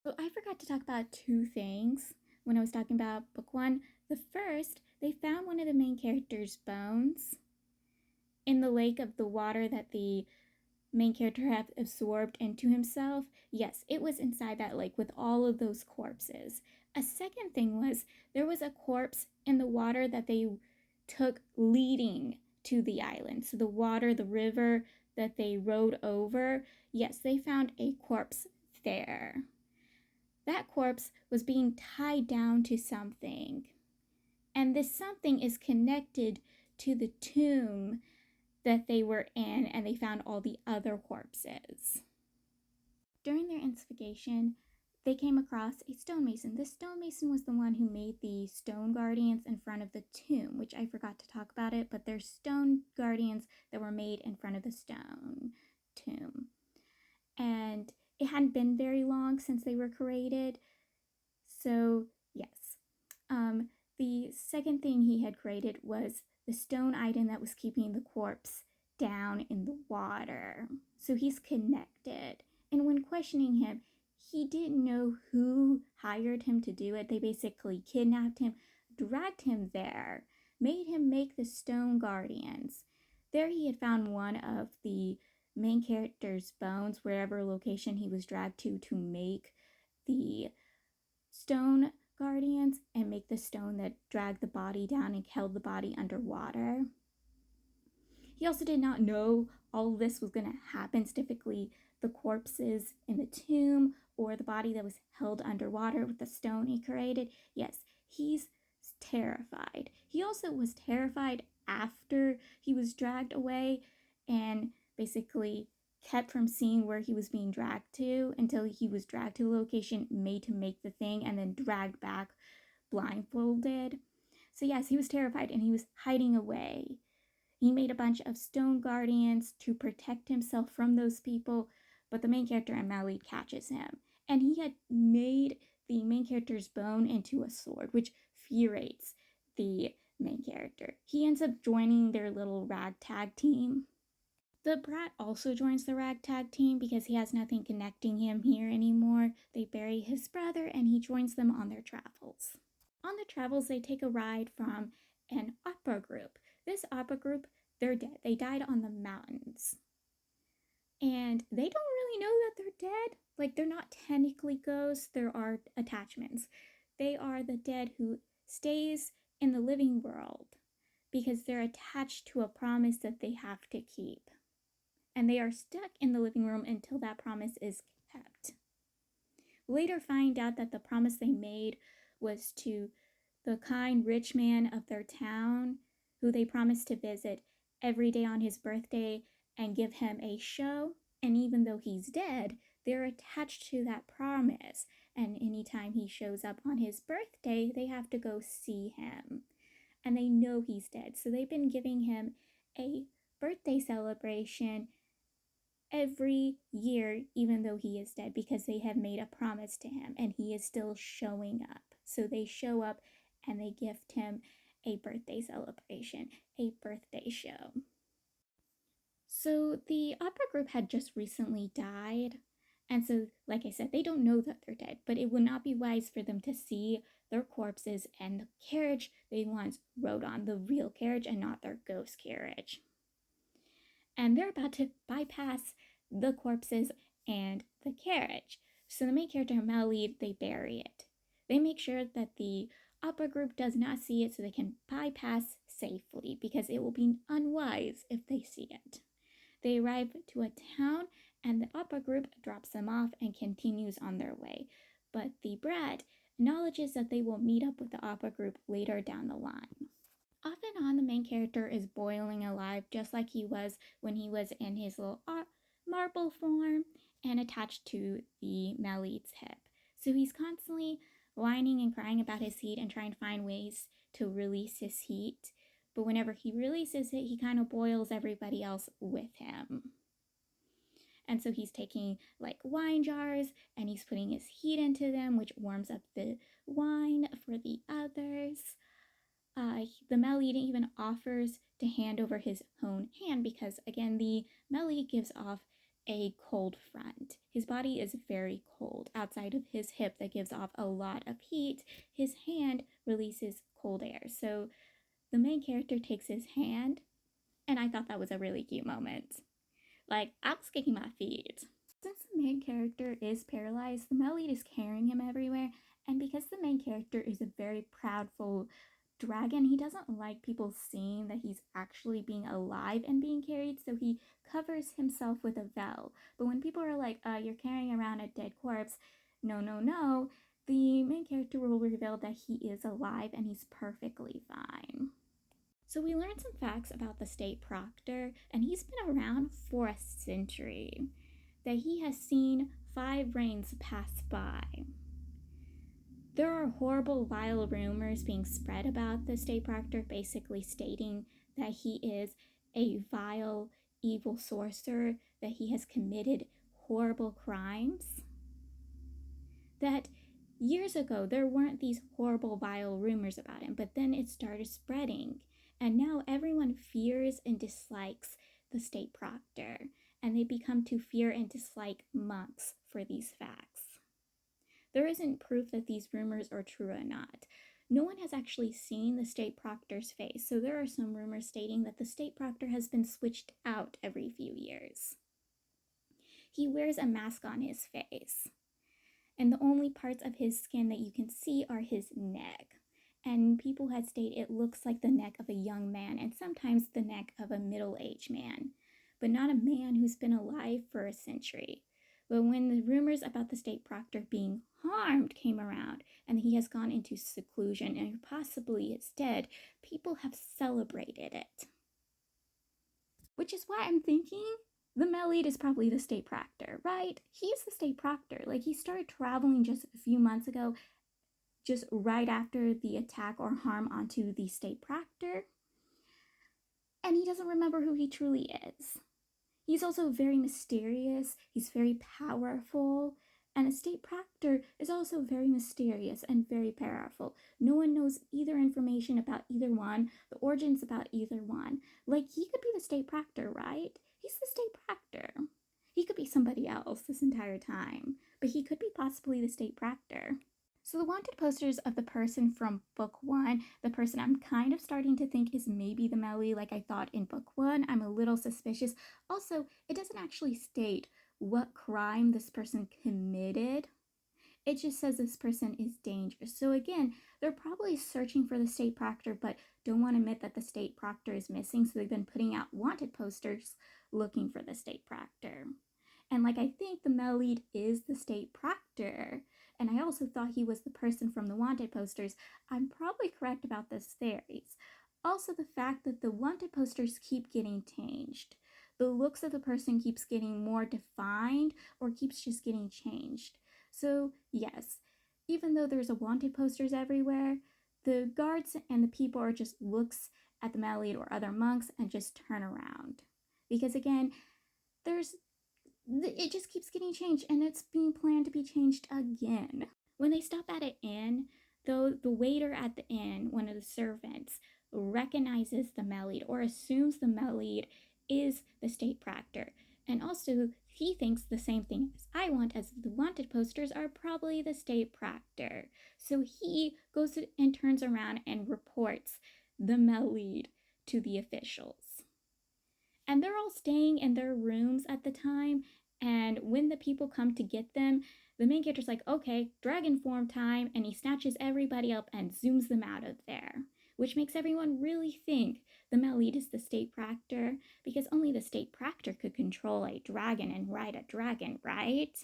So I forgot to talk about two things when I was talking about book one. The first, they found one of the main character's bones in the lake of the water that the main character had absorbed into himself. Yes, it was inside that lake with all of those corpses. A second thing was there was a corpse in the water that they took leading to the island. So the water, the river that they rode over, yes, they found a corpse there. That corpse was being tied down to something. And this something is connected to the tomb that they were in, and they found all the other corpses. During their investigation, they came across a stonemason. This stonemason was the one who made the stone guardians in front of the tomb, which I forgot to talk about it, but they're stone guardians that were made in front of the stone tomb. And it hadn't been very long since they were created. So, yes. The second thing he had created was the stone item that was keeping the corpse down in the water. So he's connected. And when questioning him, he didn't know who hired him to do it. They basically kidnapped him, dragged him there, made him make the stone guardians. There he had found one of the main character's bones, wherever location he was dragged to make the stone guardians and make the stone that dragged the body down and held the body underwater. He also did not know all this was going to happen, specifically the corpses in the tomb or the body that was held underwater with the stone he created. Yes, he's terrified. He also was terrified after he was dragged away and basically kept from seeing where he was being dragged to until he was dragged to the location made to make the thing and then dragged back blindfolded. So, yes, he was terrified and he was hiding away. He made a bunch of stone guardians to protect himself from those people, but the main character, Amalid, catches him. And he had made the main character's bone into a sword, which infuriates the main character. He ends up joining their little ragtag team. The brat also joins the ragtag team because he has nothing connecting him here anymore. They bury his brother and he joins them on their travels. On the travels, they take a ride from an opera group. This opera group, they're dead. They died on the mountains. And they don't really know that they're dead. Like, they're not technically ghosts, there are attachments. They are the dead who stays in the living world because they're attached to a promise that they have to keep. And they are stuck in the living room until that promise is kept. Later find out that the promise they made was to the kind rich man of their town who they promised to visit every day on his birthday and give him a show. And even though he's dead, they're attached to that promise. And anytime he shows up on his birthday, they have to go see him. And they know he's dead. So they've been giving him a birthday celebration every year, even though he is dead, because they have made a promise to him and he is still showing up. So they show up and they gift him a birthday celebration, a birthday show. So the opera group had just recently died. And so, like I said, they don't know that they're dead, but it would not be wise for them to see their corpses and the carriage they once rode on, the real carriage and not their ghost carriage. And they're about to bypass the corpses and the carriage. So the main character, Amalid, they bury it. They make sure that the opera group does not see it so they can bypass safely because it will be unwise if they see it. They arrive to a town and the opera group drops them off and continues on their way. But the brat acknowledges that they will meet up with the opera group later down the line. Off and on, the main character is boiling alive just like he was when he was in his little marble form and attached to the Malid's hip. So he's constantly whining and crying about his heat and trying to find ways to release his heat. But whenever he releases it, he kind of boils everybody else with him. And so he's taking like wine jars and he's putting his heat into them, which warms up the wine for the others. The Malid even offers to hand over his own hand because, again, the Malid gives off a cold front. His body is very cold. Outside of his hip that gives off a lot of heat, his hand releases cold air. So the main character takes his hand, and I thought that was a really cute moment. Like, I was kicking my feet. Since the main character is paralyzed, the male lead is carrying him everywhere, and because the main character is a very proudful dragon, he doesn't like people seeing that he's actually being alive and being carried, so he covers himself with a veil. But when people are like, you're carrying around a dead corpse, no, no, no, the main character will reveal that he is alive and he's perfectly fine. So we learned some facts about the state proctor, and he's been around for a century. That he has seen 5 reigns pass by. There are horrible, vile rumors being spread about the state proctor, basically stating that he is a vile, evil sorcerer, that he has committed horrible crimes. That years ago, there weren't these horrible, vile rumors about him, but then it started spreading. And now everyone fears and dislikes the state proctor, and they become to fear and dislike monks for these facts. There isn't proof that these rumors are true or not. No one has actually seen the state proctor's face, so there are some rumors stating that the state proctor has been switched out every few years. He wears a mask on his face, and the only parts of his skin that you can see are his neck. And people had stated it looks like the neck of a young man and sometimes the neck of a middle-aged man, but not a man who's been alive for a century. But when the rumors about the state proctor being harmed came around and he has gone into seclusion and possibly is dead, people have celebrated it. Which is why I'm thinking the male lead is probably the state proctor, right? He's the state proctor. Like, he started traveling just a few months ago, just right after the attack or harm onto the state proctor. And he doesn't remember who he truly is. He's also very mysterious, he's very powerful, and a state proctor is also very mysterious and very powerful. No one knows either information about either one, the origins about either one. Like, he could be the state proctor, right? He's the state proctor. He could be somebody else this entire time, but he could be possibly the state proctor. So the wanted posters of the person from book 1, the person I'm kind of starting to think is maybe the Melly like I thought in book 1, I'm a little suspicious. Also, it doesn't actually state what crime this person committed. It just says this person is dangerous. So again, they're probably searching for the state proctor, but don't want to admit that the state proctor is missing, so they've been putting out wanted posters looking for the state proctor. And like, I think the male lead is the state proctor, and I also thought he was the person from the wanted posters. I'm probably correct about this theories. Also, the fact that the wanted posters keep getting changed. The looks of the person keeps getting more defined or keeps just getting changed. So yes, even though there's a wanted posters everywhere, the guards and the people are just looks at the male lead or other monks and just turn around. Because again, it just keeps getting changed, and it's being planned to be changed again. When they stop at an inn, though, the waiter at the inn, one of the servants, recognizes the male lead or assumes the male lead is the state proctor. And also, he thinks the same thing as I want, as the wanted posters are probably the state proctor. So he goes and turns around and reports the male lead to the officials. And they're all staying in their rooms at the time, and when the people come to get them, the main character's like, okay, dragon form time, and he snatches everybody up and zooms them out of there, which makes everyone really think the male lead is the state proctor, because only the state proctor could control a dragon and ride a dragon, right?